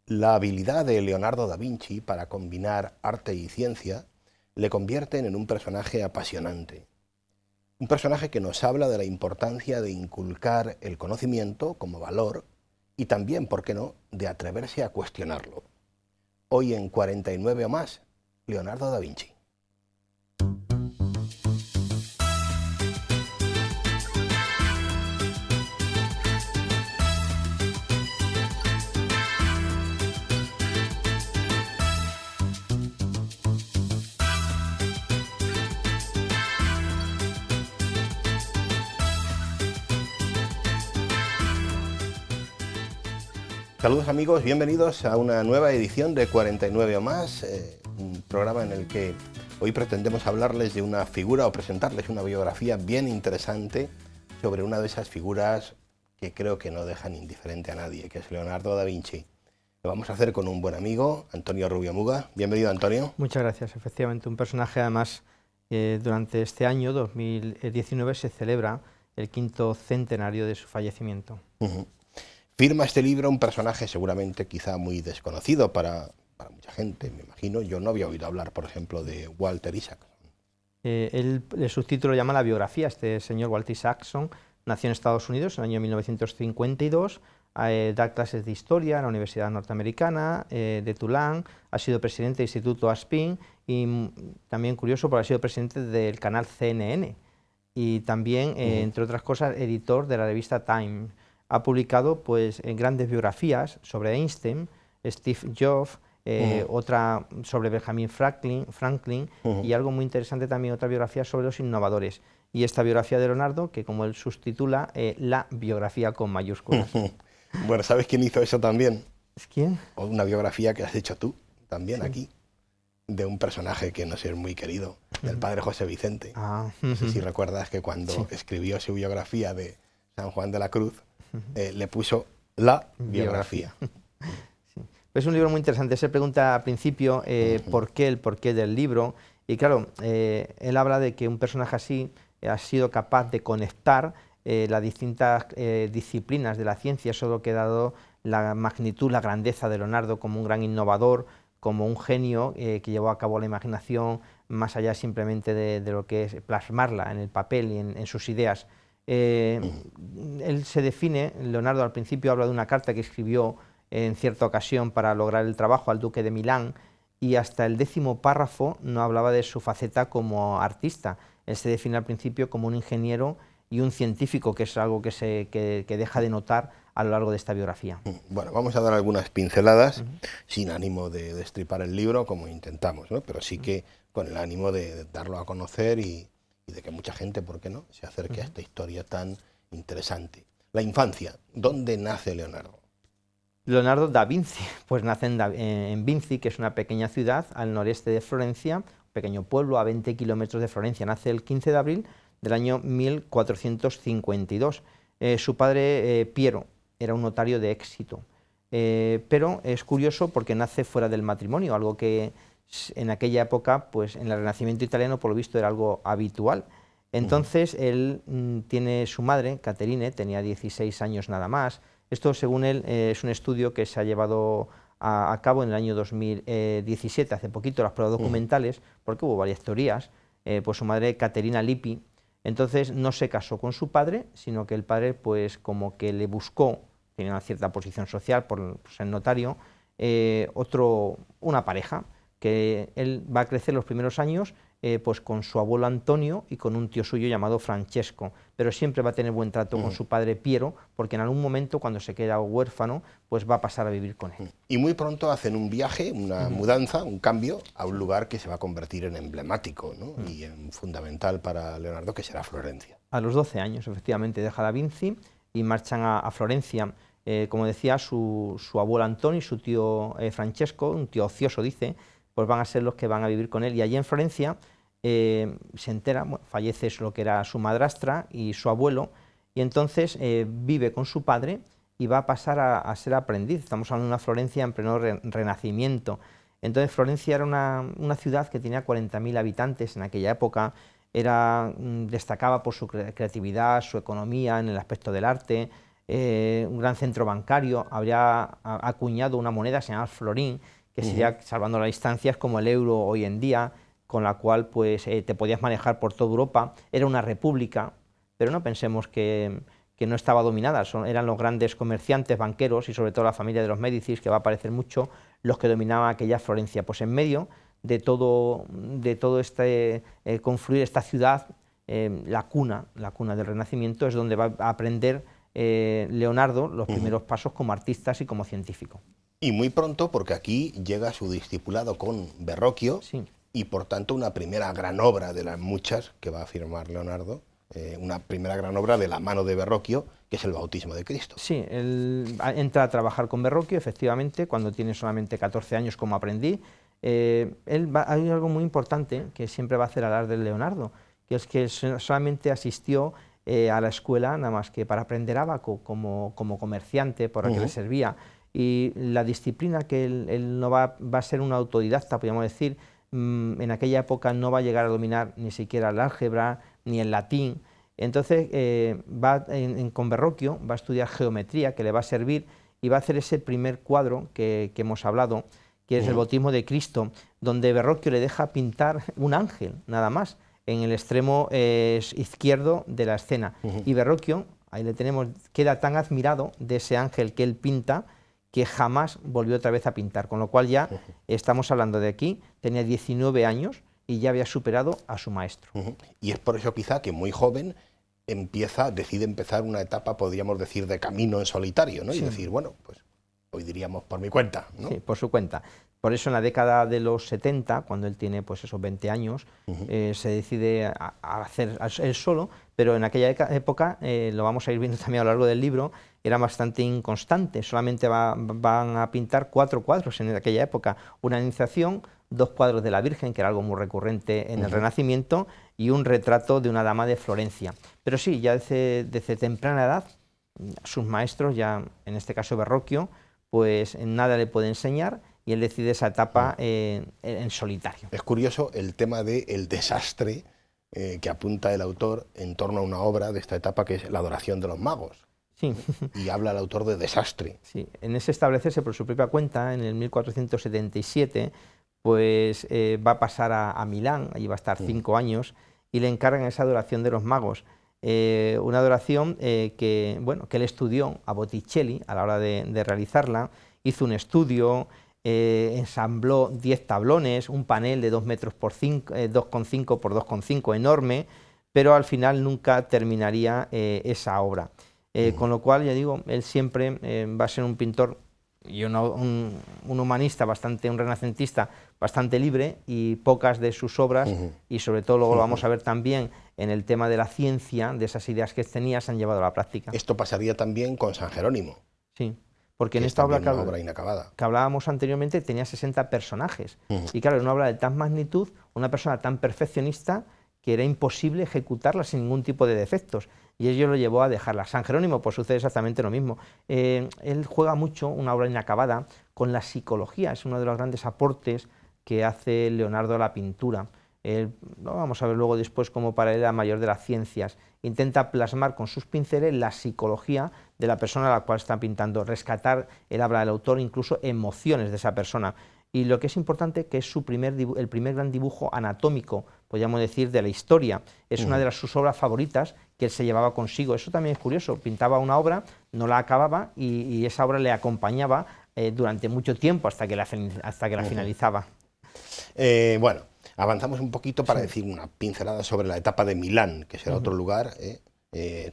La habilidad de Leonardo da Vinci para combinar arte y ciencia le convierten en un personaje apasionante. Un personaje que nos habla de la importancia de inculcar el conocimiento como valor y también, ¿por qué no?, de atreverse a cuestionarlo. Hoy en 49 o más, Leonardo da Vinci. Saludos amigos, bienvenidos a una nueva edición de 49 o más, un programa en el que hoy pretendemos hablarles de una figura o presentarles una biografía bien interesante sobre una de esas figuras que creo que no dejan indiferente a nadie, que es Leonardo da Vinci. Lo vamos a hacer con un buen amigo, Antonio Rubio Muga. Bienvenido, Antonio. Muchas gracias. Efectivamente, un personaje además durante este año, 2019, se celebra el 5º centenario de su fallecimiento. Firma este libro un personaje seguramente quizá muy desconocido para mucha gente, me imagino. Yo no había oído hablar, por ejemplo, de Walter Isaacson. El subtítulo llama La biografía. Este señor Walter Isaacson nació en Estados Unidos en el año 1952, da clases de historia en la Universidad Norteamericana de Tulane, ha sido presidente del Instituto Aspin y también curioso porque ha sido presidente del canal CNN y también, entre otras cosas, editor de la revista Time. Ha publicado pues, grandes biografías sobre Einstein, Steve Jobs, otra sobre Benjamin Franklin y algo muy interesante también, otra biografía sobre los innovadores. Y esta biografía de Leonardo, que como él subtitula, la biografía con mayúsculas. Bueno, ¿sabes quién hizo eso también? ¿Quién? O una biografía que has hecho tú, también sí. Aquí, de un personaje que no sé, es muy querido, del padre José Vicente. No sé si recuerdas que cuando escribió su biografía de San Juan de la Cruz, le puso la biografía. Sí. Es un libro muy interesante. Se pregunta al principio por qué, el porqué del libro. Y claro, él habla de que un personaje así ha sido capaz de conectar las distintas disciplinas de la ciencia. Eso es lo que ha dado la magnitud, la grandeza de Leonardo como un gran innovador, como un genio que llevó a cabo la imaginación más allá simplemente de lo que es plasmarla en el papel y en sus ideas. Él se define, Leonardo al principio habla de una carta que escribió en cierta ocasión para lograr el trabajo al duque de Milán y hasta el 10º párrafo no hablaba de su faceta como artista. Él se define al principio como un ingeniero y un científico, que es algo que deja de notar a lo largo de esta biografía. Bueno, vamos a dar algunas pinceladas sin ánimo de destripar el libro como intentamos, ¿no? Pero sí que con el ánimo de darlo a conocer y de que mucha gente, ¿por qué no?, se acerque a esta historia tan interesante. La infancia, ¿dónde nace Leonardo? Leonardo da Vinci, pues nace en Vinci, que es una pequeña ciudad al noreste de Florencia, un pequeño pueblo a 20 kilómetros de Florencia. Nace el 15 de abril del año 1452. Su padre, Piero, era un notario de éxito, pero es curioso porque nace fuera del matrimonio, algo que en aquella época, pues en el Renacimiento italiano, por lo visto, era algo habitual. Entonces, él tiene su madre, Caterine, tenía 16 años nada más. Esto, según él, es un estudio que se ha llevado a cabo en el año 2017, hace poquito, las pruebas documentales, porque hubo varias teorías. Pues su madre, Caterina Lippi, entonces no se casó con su padre, sino que el padre, pues como que le buscó, tenía una cierta posición social por ser notario, una pareja, que él va a crecer los primeros años pues con su abuelo Antonio y con un tío suyo llamado Francesco, pero siempre va a tener buen trato con su padre Piero, porque en algún momento, cuando se queda huérfano, pues va a pasar a vivir con él. Y muy pronto hacen un viaje, una mudanza, un cambio a un lugar que se va a convertir en emblemático, ¿no? Y en fundamental para Leonardo, que será Florencia. A los 12 años, efectivamente, deja Da Vinci y marchan a Florencia. Como decía, su abuelo Antonio y su tío Francesco, un tío ocioso, dice, pues van a ser los que van a vivir con él. Y allí en Florencia se entera, fallece lo que era su madrastra y su abuelo, y entonces vive con su padre y va a pasar a ser aprendiz. Estamos hablando de una Florencia en pleno Renacimiento. Entonces Florencia era una ciudad que tenía 40.000 habitantes en aquella época, destacaba por su creatividad, su economía en el aspecto del arte, un gran centro bancario, habría acuñado una moneda, se llama florín, que sería, salvando las distancias, como el euro hoy en día, con la cual pues, te podías manejar por toda Europa. Era una república, pero no pensemos que no estaba dominada, eran los grandes comerciantes, banqueros y sobre todo la familia de los Médicis, que va a aparecer mucho, los que dominaban aquella Florencia. Pues en medio de todo este confluir, esta ciudad, la cuna del Renacimiento, es donde va a aprender Leonardo los primeros pasos como artista y como científico. Y muy pronto, porque aquí llega su discipulado con Verrocchio, Sí. Y por tanto una primera gran obra de las muchas que va a firmar Leonardo, una primera gran obra de la mano de Verrocchio, que es el bautismo de Cristo. Sí, él entra a trabajar con Verrocchio, efectivamente, cuando tiene solamente 14 años como aprendiz. Hay algo muy importante que siempre va a hacer hablar del Leonardo, que es que solamente asistió a la escuela nada más que para aprender ábaco como comerciante, por la que le servía. Y la disciplina que él no va a ser un autodidacta, podríamos decir. En aquella época no va a llegar a dominar ni siquiera el álgebra ni el latín. Entonces con Verrocchio va a estudiar geometría, que le va a servir, y va a hacer ese primer cuadro que hemos hablado, que es el bautismo de Cristo, donde Verrocchio le deja pintar un ángel, nada más, en el extremo izquierdo de la escena. Y Verrocchio, ahí le tenemos, queda tan admirado de ese ángel que él pinta, que jamás volvió otra vez a pintar, con lo cual ya estamos hablando de aquí, tenía 19 años y ya había superado a su maestro. Y es por eso quizá que muy joven decide empezar una etapa, podríamos decir, de camino en solitario, ¿no? Sí. Y decir, bueno, pues hoy diríamos por mi cuenta, ¿no? Sí, por su cuenta. Por eso en la década de los 70, cuando él tiene pues esos 20 años, se decide a hacer él solo, pero en aquella época, lo vamos a ir viendo también a lo largo del libro, era bastante inconstante, solamente van a pintar 4 cuadros en aquella época, una iniciación, 2 cuadros de la Virgen, que era algo muy recurrente en el Renacimiento, y un retrato de una dama de Florencia. Pero sí, ya desde temprana edad, sus maestros, ya en este caso Verrocchio, pues en nada le puede enseñar, y él decide esa etapa en solitario. Es curioso el tema del desastre que apunta el autor en torno a una obra de esta etapa, que es La adoración de los magos. Sí. Y habla el autor de desastre. Sí, en ese establecerse por su propia cuenta, en el 1477, pues va a pasar a Milán, allí va a estar 5 años, y le encargan esa adoración de los magos. Una adoración que él estudió a Botticelli a la hora de realizarla, hizo un estudio, ensambló 10 tablones, un panel de 2 metros por 2,5 por 2,5 enorme, pero al final nunca terminaría esa obra. Con lo cual, ya digo, él siempre va a ser un pintor y un humanista, un renacentista bastante libre, y pocas de sus obras, y sobre todo luego lo vamos a ver también en el tema de la ciencia, de esas ideas que tenía, se han llevado a la práctica. Esto pasaría también con San Jerónimo. Sí, porque en esta obra inacabada que hablábamos anteriormente tenía 60 personajes, y claro, en una obra de tan magnitud, una persona tan perfeccionista, que era imposible ejecutarla sin ningún tipo de defectos, y ello lo llevó a dejarla. San Jerónimo pues sucede exactamente lo mismo. Él juega mucho, una obra inacabada, con la psicología, es uno de los grandes aportes que hace Leonardo a la pintura. Lo vamos a ver luego después como para él la mayor de las ciencias. Intenta plasmar con sus pinceles la psicología de la persona a la cual está pintando, rescatar, él habla del autor, incluso emociones de esa persona. Y lo que es importante, que es el primer gran dibujo anatómico, podríamos decir, de la historia. Es una de sus obras favoritas que él se llevaba consigo. Eso también es curioso. Pintaba una obra, no la acababa, y esa obra le acompañaba durante mucho tiempo hasta que la finalizaba. Bueno, avanzamos un poquito para decir una pincelada sobre la etapa de Milán, que será otro lugar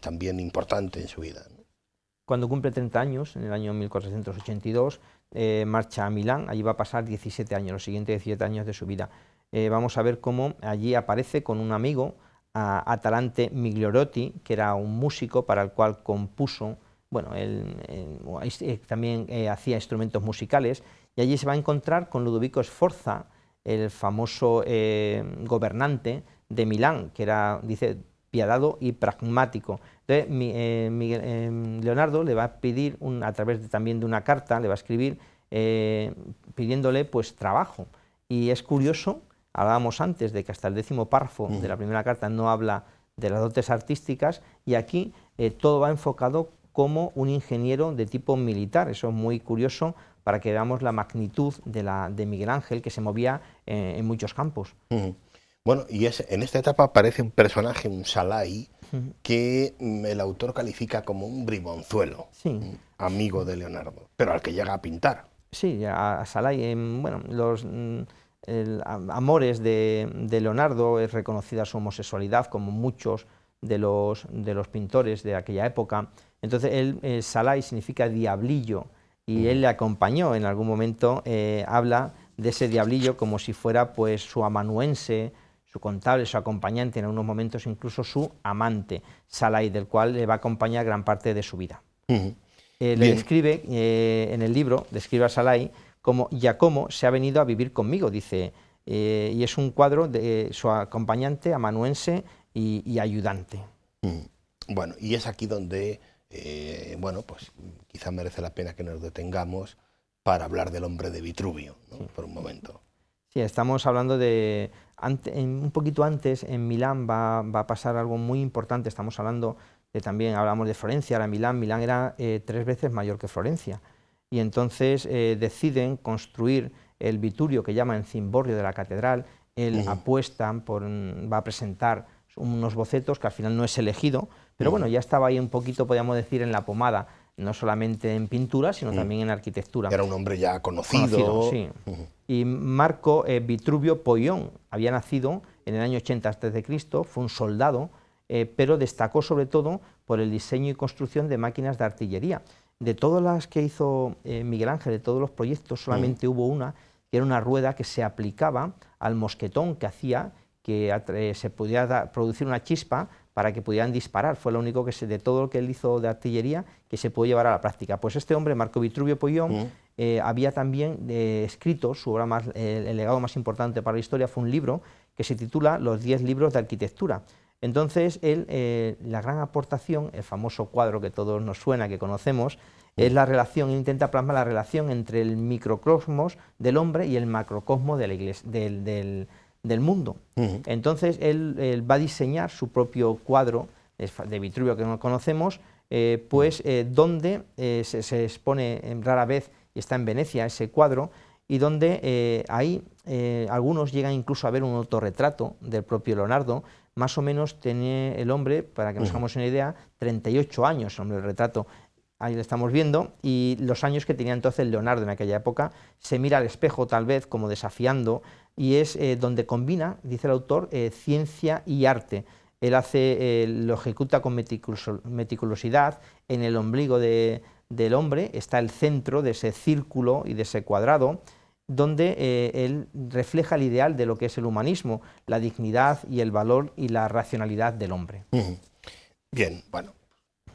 también importante en su vida, ¿no? Cuando cumple 30 años, en el año 1482, marcha a Milán. Allí va a pasar 17 años, los siguientes 17 años de su vida. Vamos a ver cómo allí aparece con un amigo, Atalante Migliorotti, que era un músico para el cual compuso, también hacía instrumentos musicales, y allí se va a encontrar con Ludovico Sforza, el famoso gobernante de Milán, que era, dice, piadado y pragmático. Entonces, Leonardo le va a pedir, a través también de una carta, le va a escribir pidiéndole pues trabajo. Y es curioso, hablábamos antes de que hasta el 10º párrafo de la primera carta no habla de las dotes artísticas, y aquí todo va enfocado como un ingeniero de tipo militar. Eso es muy curioso para que veamos la magnitud de Miguel Ángel, que se movía en muchos campos. Bueno, y en esta etapa aparece un personaje, un Salai, que el autor califica como un bribonzuelo, amigo de Leonardo, pero al que llega a pintar. Sí, a Salai, bueno, los amores de Leonardo, es reconocida su homosexualidad como muchos de los pintores de aquella época. Entonces Salai significa diablillo, y él le acompañó en algún momento. Habla de ese diablillo como si fuera pues su amanuense, su contable, su acompañante, en algunos momentos incluso su amante, Salai, del cual le va a acompañar gran parte de su vida. Le describe en el libro, describe a Salai como Giacomo se ha venido a vivir conmigo, dice, y es un cuadro de su acompañante, amanuense y ayudante. Bueno, y es aquí donde, bueno, pues quizá merece la pena que nos detengamos para hablar del hombre de Vitruvio, ¿no? Por un momento. Sí, estamos hablando de, un poquito antes, en Milán va a pasar algo muy importante. Estamos hablando también hablamos de Florencia, ahora Milán. Milán era 3 veces mayor que Florencia, y entonces deciden construir el Vitrurio, que llaman cimborrio de la catedral. Él apuesta va a presentar unos bocetos que al final no es elegido, pero bueno, ya estaba ahí un poquito, podríamos decir, en la pomada, no solamente en pintura, sino también en arquitectura. Era un hombre ya conocido. Sí. Y Marco Vitruvio Pollón había nacido en el año 80 a.C., fue un soldado, pero destacó sobre todo por el diseño y construcción de máquinas de artillería. De todas las que hizo Miguel Ángel, de todos los proyectos, solamente hubo una, que era una rueda que se aplicaba al mosquetón que hacía que se pudiera producir una chispa para que pudieran disparar. Fue lo único de todo lo que él hizo de artillería que se pudo llevar a la práctica. Pues este hombre, Marco Vitruvio Pollón, había también escrito su obra el legado más importante para la historia. Fue un libro que se titula Los 10 libros de arquitectura. Entonces, la gran aportación, el famoso cuadro que a todos nos suena, que conocemos, es la relación, intenta plasmar la relación entre el microcosmos del hombre y el macrocosmos de la iglesia, del mundo. Entonces, él va a diseñar su propio cuadro de Vitruvio que no conocemos, donde se expone rara vez, y está en Venecia ese cuadro, y donde ahí algunos llegan incluso a ver un autorretrato del propio Leonardo. Más o menos tenía el hombre, para que nos hagamos una idea, 38 años, hombre, el retrato. Ahí lo estamos viendo, y los años que tenía entonces Leonardo en aquella época. Se mira al espejo tal vez como desafiando, y es donde combina, dice el autor, ciencia y arte. Él lo ejecuta con meticulosidad. En el ombligo del hombre está el centro de ese círculo y de ese cuadrado, donde él refleja el ideal de lo que es el humanismo, la dignidad y el valor y la racionalidad del hombre. Bien, bueno,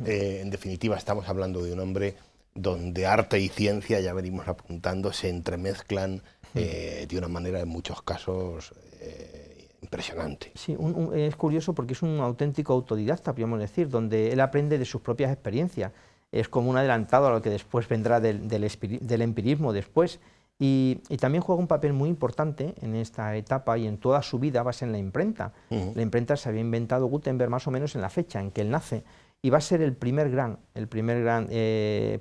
en definitiva estamos hablando de un hombre donde arte y ciencia, ya venimos apuntando, se entremezclan de una manera en muchos casos impresionante. Sí, es curioso porque es un auténtico autodidacta, podríamos decir, donde él aprende de sus propias experiencias. Es como un adelantado a lo que después vendrá del empirismo después. Y también juega un papel muy importante en esta etapa y en toda su vida, va a ser en la imprenta. La imprenta se había inventado Gutenberg más o menos en la fecha en que él nace, y va a ser el primer gran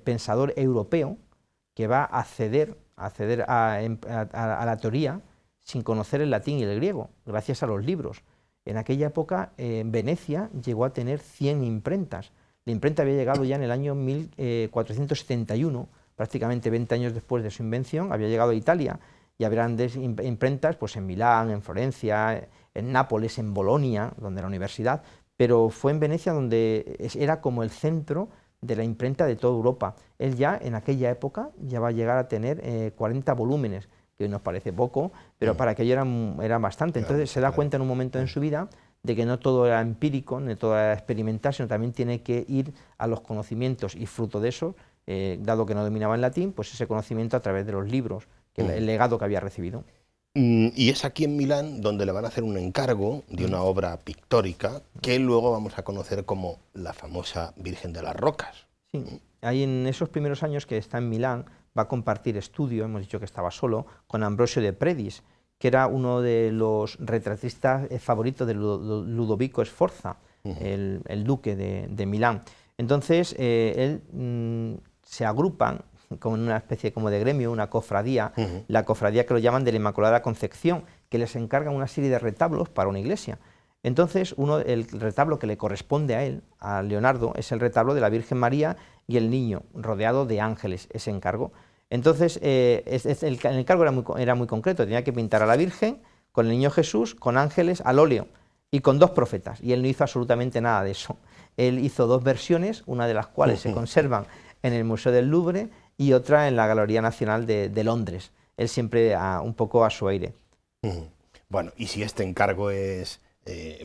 pensador europeo que va a acceder a la teoría sin conocer el latín y el griego, gracias a los libros. En aquella época, Venecia llegó a tener 100 imprentas. La imprenta había llegado ya en el año 1471, prácticamente 20 años después de su invención, había llegado a Italia, y había grandes imprentas pues, en Milán, en Florencia, en Nápoles, en Bolonia, donde la universidad, pero fue en Venecia donde era como el centro de la imprenta de toda Europa. Él ya en aquella época ya va a llegar a tener 40 volúmenes, que hoy nos parece poco, pero para aquello era bastante. Entonces se da cuenta en un momento en su vida de que no todo era empírico, no todo era experimental, sino también tiene que ir a los conocimientos, y fruto de eso, dado que no dominaba el latín, pues ese conocimiento a través de los libros, el legado que había recibido. Y es aquí en Milán donde le van a hacer un encargo de una obra pictórica que luego vamos a conocer como la famosa Virgen de las Rocas. Sí, ahí en esos primeros años que está en Milán va a compartir estudio, hemos dicho que estaba solo, con Ambrosio de Predis, que era uno de los retratistas favoritos de Ludovico Sforza, el duque de Milán. Entonces, se agrupan como en una especie como de gremio, una cofradía, la cofradía que lo llaman de la Inmaculada Concepción, que les encargan una serie de retablos para una iglesia. Entonces, el retablo que le corresponde a él, a Leonardo, es el retablo de la Virgen María y el niño, rodeado de ángeles, ese encargo. Entonces, el encargo era muy concreto, tenía que pintar a la Virgen, con el niño Jesús, con ángeles, al óleo, y con 2 profetas, y él no hizo absolutamente nada de eso. Él hizo 2 versiones, una de las cuales se conservan en el Museo del Louvre y otra en la Galería Nacional de Londres. Él siempre un poco a su aire. Bueno, y si este encargo es,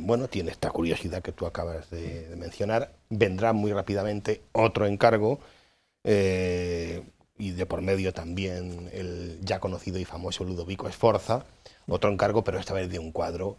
bueno, tiene esta curiosidad que tú acabas de mencionar, vendrá muy rápidamente otro encargo, y de por medio también el ya conocido y famoso Ludovico Sforza, otro encargo, pero esta vez de un cuadro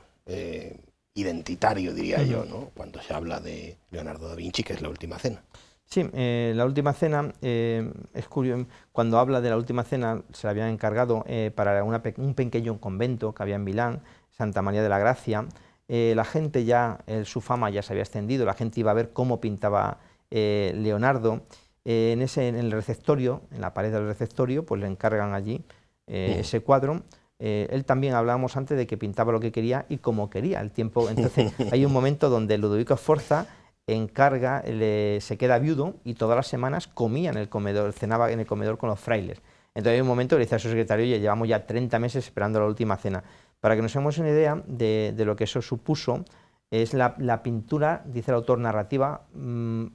identitario, diría yo, ¿no? Cuando se habla de Leonardo da Vinci, que es La Última Cena. Sí, La Última Cena, es curioso, cuando habla de La Última Cena se la habían encargado para un pequeño convento que había en Milán, Santa María de la Gracia. La gente ya, su fama ya se había extendido, la gente iba a ver cómo pintaba Leonardo. En el receptorio, en la pared del receptorio, pues le encargan allí ese cuadro. Él también, hablábamos antes de que pintaba lo que quería y como quería. Entonces hay un momento donde Ludovico Sforza se queda viudo y todas las semanas comía en el comedor, cenaba en el comedor con los frailes. Entonces hay un momento que le dice a su secretario: ya llevamos ya 30 meses esperando La Última Cena. Para que nos hagamos una idea de lo que eso supuso, es la pintura, dice el autor, narrativa más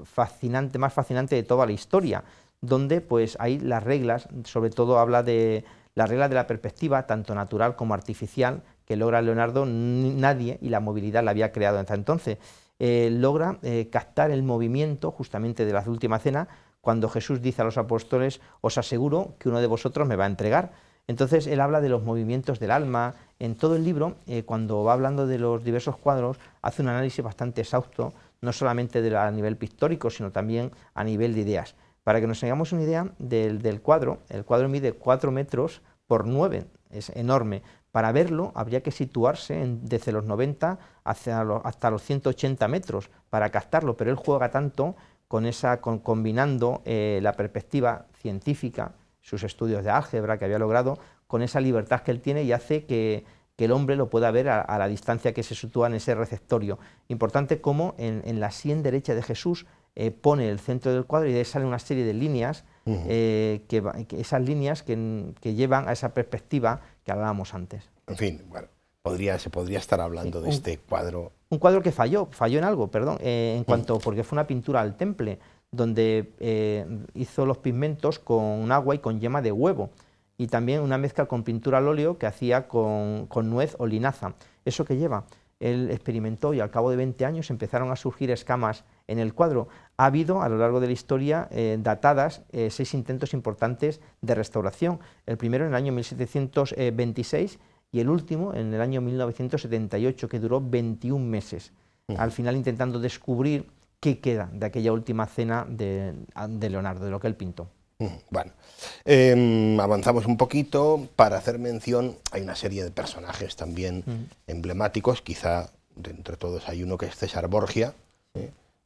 fascinante de toda la historia, donde pues hay las reglas, sobre todo habla de las reglas de la perspectiva, tanto natural como artificial, que logra Leonardo. Nadie, y la movilidad la había creado hasta entonces, logra captar el movimiento justamente de La Última Cena, cuando Jesús dice a los apóstoles: os aseguro que uno de vosotros me va a entregar. Entonces él habla de los movimientos del alma. En todo el libro, cuando va hablando de los diversos cuadros, hace un análisis bastante exhausto, no solamente a nivel pictórico, sino también a nivel de ideas. Para que nos hagamos una idea del cuadro, el cuadro mide 4 metros por 9, es enorme. Para verlo habría que situarse desde los 90 hasta los 180 metros para captarlo, pero él juega tanto combinando la perspectiva científica, sus estudios de álgebra que había logrado, con esa libertad que él tiene, y hace que el hombre lo pueda ver a la distancia que se sitúa en ese receptorio. Importante como en la sien derecha de Jesús pone el centro del cuadro, y de ahí sale una serie de líneas, esas líneas que llevan a esa perspectiva que hablábamos antes. En fin, bueno, se podría estar hablando de este cuadro. Un cuadro que falló en algo, perdón, porque fue una pintura al temple, donde hizo los pigmentos con agua y con yema de huevo, y también una mezcla con pintura al óleo que hacía con nuez o linaza. ¿Eso que lleva? Él experimentó, y al cabo de 20 años empezaron a surgir escamas en el cuadro. Ha habido a lo largo de la historia datadas 6 intentos importantes de restauración. El primero en el año 1726 y el último en el año 1978, que duró 21 meses, al final intentando descubrir qué queda de aquella Última Cena de Leonardo, de lo que él pintó. Bueno, avanzamos un poquito para hacer mención. Hay una serie de personajes también emblemáticos, quizá de entre todos hay uno que es César Borgia,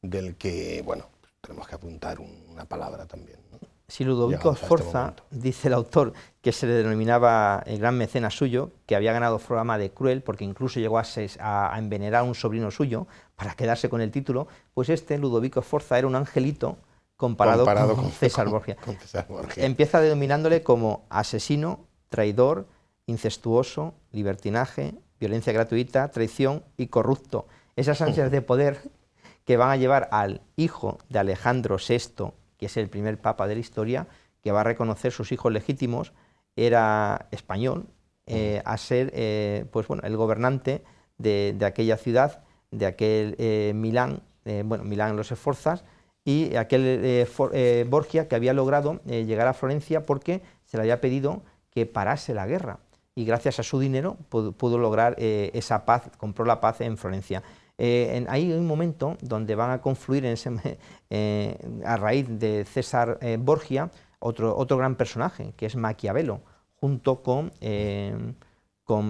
del que, bueno, tenemos que apuntar una palabra también, ¿no? Si Ludovico Sforza, dice el autor, que se le denominaba el gran mecenas suyo, que había ganado fama de cruel, porque incluso llegó a envenenar a un sobrino suyo para quedarse con el título, pues Ludovico Sforza, era un angelito comparado con César Borgia. Con César Borgia. Empieza denominándole como asesino, traidor, incestuoso, libertinaje, violencia gratuita, traición y corrupto. Esas ansias de poder que van a llevar al hijo de Alejandro VI, que es el primer papa de la historia, que va a reconocer sus hijos legítimos, era español, a ser pues bueno, el gobernante de aquella ciudad, de aquel Milán, Milán los Sforzas, y aquel Borgia, que había logrado llegar a Florencia porque se le había pedido que parase la guerra, y gracias a su dinero pudo lograr esa paz, compró la paz en Florencia. Ahí hay un momento donde van a confluir a raíz de César Borgia otro gran personaje, que es Maquiavelo, junto con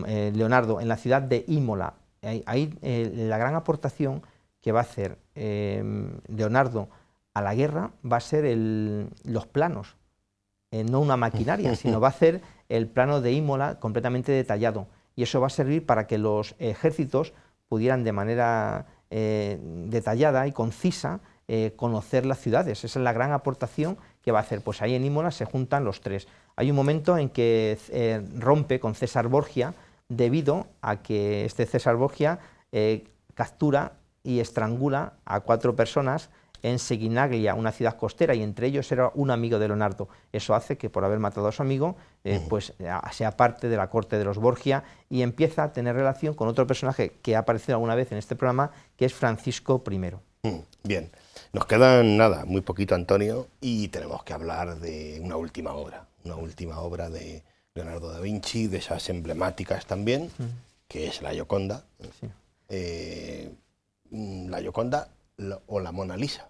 Leonardo, en la ciudad de Imola. Ahí la gran aportación que va a hacer Leonardo a la guerra va a ser los planos, no una maquinaria, sino va a ser el plano de Imola completamente detallado. Y eso va a servir para que los ejércitos pudieran de manera detallada y concisa conocer las ciudades. Esa es la gran aportación que va a hacer. Pues ahí en Imola se juntan los tres. Hay un momento en que rompe con César Borgia, debido a que este César Borgia captura y estrangula a 4 personas en Seguinaglia, una ciudad costera, y entre ellos era un amigo de Leonardo. Eso hace que, por haber matado a su amigo, pues sea parte de la corte de los Borgia y empieza a tener relación con otro personaje que ha aparecido alguna vez en este programa, que es Francisco I. Bien, nos quedan nada, muy poquito, Antonio, y tenemos que hablar de una última obra de Leonardo da Vinci, de esas emblemáticas también, que es la Gioconda. Sí. La Gioconda o la Mona Lisa.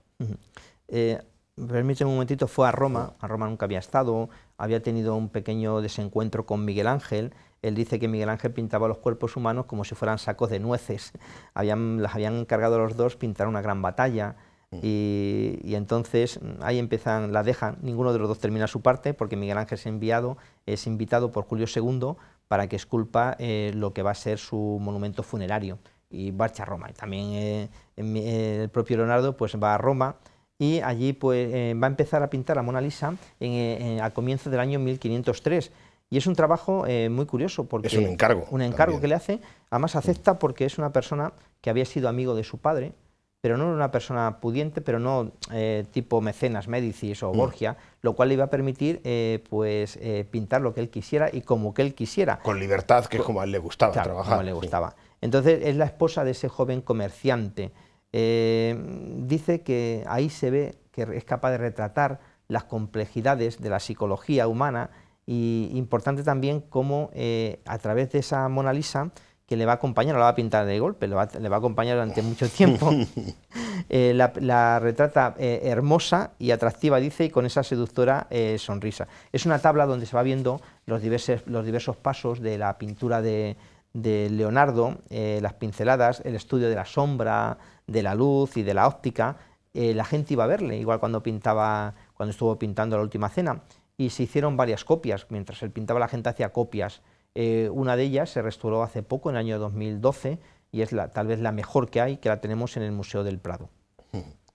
Permíteme un momentito, fue a Roma nunca había estado, había tenido un pequeño desencuentro con Miguel Ángel. Él dice que Miguel Ángel pintaba los cuerpos humanos como si fueran sacos de nueces. Las habían encargado los dos pintar una gran batalla, y entonces ahí empiezan, la dejan, ninguno de los dos termina su parte, porque Miguel Ángel es invitado por Julio II para que esculpa lo que va a ser su monumento funerario, y marcha a Roma. Y también el propio Leonardo pues va a Roma, y allí pues va a empezar a pintar la Mona Lisa a comienzos del año 1503. Y es un trabajo muy curioso, porque es un encargo también que le hace. Además acepta porque es una persona que había sido amigo de su padre, pero no era una persona pudiente, pero no tipo Mecenas, Médicis o Borgia, lo cual le iba a permitir pintar lo que él quisiera y como que él quisiera. Con libertad, que es como a él le gustaba trabajar. Como le gustaba. Sí. Entonces es la esposa de ese joven comerciante. Dice que ahí se ve que es capaz de retratar las complejidades de la psicología humana, y importante también cómo a través de esa Mona Lisa, que le va a acompañar, no la va a pintar de golpe, le va a acompañar durante mucho tiempo, la retrata hermosa y atractiva, dice, y con esa seductora sonrisa. Es una tabla donde se va viendo los diversos pasos de la pintura de Leonardo, las pinceladas, el estudio de la sombra, de la luz y de la óptica. La gente iba a verle, igual cuando estuvo pintando La Última Cena, y se hicieron varias copias. Mientras él pintaba, la gente hacía copias. Una de ellas se restauró hace poco, en el año 2012, y es tal vez la mejor que hay, que la tenemos en el Museo del Prado.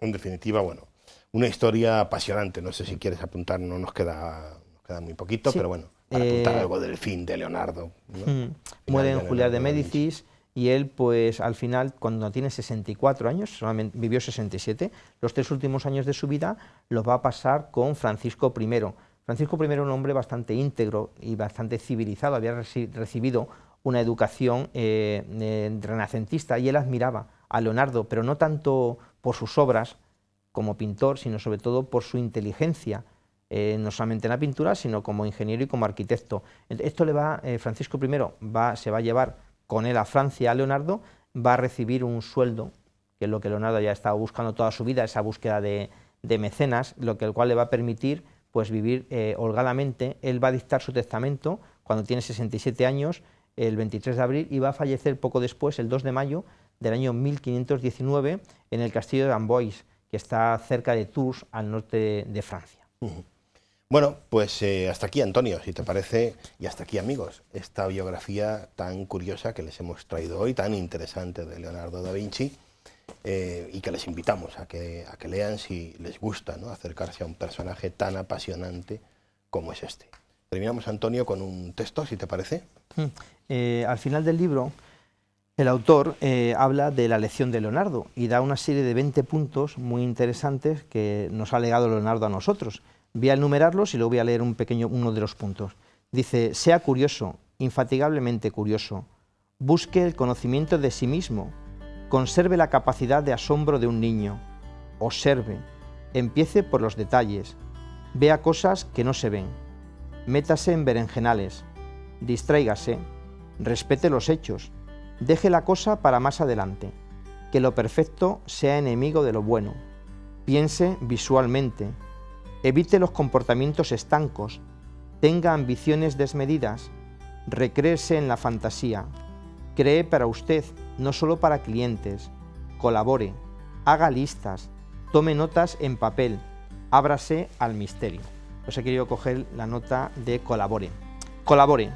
En definitiva, bueno, una historia apasionante. No sé si quieres apuntar, no nos queda muy poquito, sí, pero bueno, para apuntar algo del fin de Leonardo, ¿no? Muere en Julián de Médicis, y él, pues al final, cuando tiene 64 años, solamente vivió 67, los 3 últimos años de su vida los va a pasar con Francisco I. Francisco I era un hombre bastante íntegro y bastante civilizado, había recibido una educación renacentista, y él admiraba a Leonardo, pero no tanto por sus obras como pintor, sino sobre todo por su inteligencia, no solamente en la pintura, sino como ingeniero y como arquitecto. Esto Francisco I se va a llevar con él a Francia a Leonardo, va a recibir un sueldo, que es lo que Leonardo ya estaba buscando toda su vida, esa búsqueda de mecenas, el cual le va a permitir pues vivir holgadamente. Él va a dictar su testamento cuando tiene 67 años, el 23 de abril, y va a fallecer poco después, el 2 de mayo del año 1519, en el castillo de Amboise, que está cerca de Tours, al norte de Francia. Bueno, pues hasta aquí, Antonio, si te parece, y hasta aquí, amigos, esta biografía tan curiosa que les hemos traído hoy, tan interesante, de Leonardo da Vinci, y que les invitamos a que lean si les gusta, ¿no?, acercarse a un personaje tan apasionante como es este. Terminamos, Antonio, con un texto, si te parece. Al final del libro, el autor habla de la lección de Leonardo y da una serie de 20 puntos muy interesantes que nos ha legado Leonardo a nosotros. Voy a enumerarlos y luego voy a leer uno de los puntos. Dice: sea curioso, infatigablemente curioso, busque el conocimiento de sí mismo, conserve la capacidad de asombro de un niño, observe, empiece por los detalles, vea cosas que no se ven, métase en berenjenales, distráigase, respete los hechos, deje la cosa para más adelante, que lo perfecto sea enemigo de lo bueno, piense visualmente, evite los comportamientos estancos, tenga ambiciones desmedidas, recréese en la fantasía, cree para usted, no solo para clientes, colabore, haga listas, tome notas en papel, ábrase al misterio. Os he querido coger la nota de colabore. Colabore.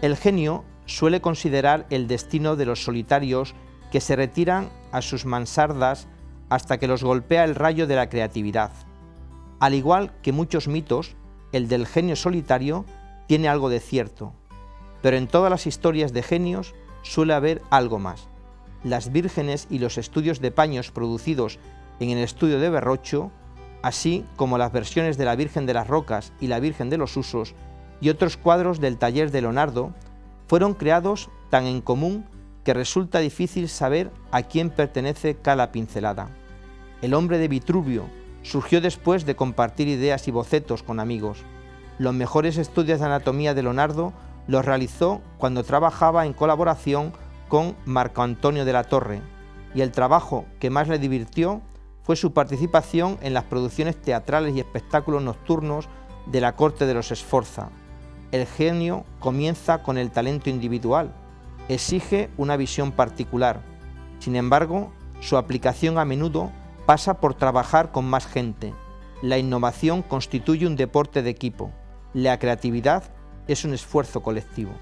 El genio suele considerar el destino de los solitarios que se retiran a sus mansardas hasta que los golpea el rayo de la creatividad. Al igual que muchos mitos, el del genio solitario tiene algo de cierto, pero en todas las historias de genios suele haber algo más. Las vírgenes y los estudios de paños producidos en el estudio de Verrocchio, así como las versiones de la Virgen de las Rocas y la Virgen de los Usos y otros cuadros del taller de Leonardo, fueron creados tan en común que resulta difícil saber a quién pertenece cada pincelada. El hombre de Vitruvio surgió después de compartir ideas y bocetos con amigos. Los mejores estudios de anatomía de Leonardo los realizó cuando trabajaba en colaboración con Marco Antonio de la Torre, y el trabajo que más le divirtió fue su participación en las producciones teatrales y espectáculos nocturnos de la corte de los Sforza. El genio comienza con el talento individual, exige una visión particular. Sin embargo, su aplicación a menudo pasa por trabajar con más gente. La innovación constituye un deporte de equipo. La creatividad es un esfuerzo colectivo.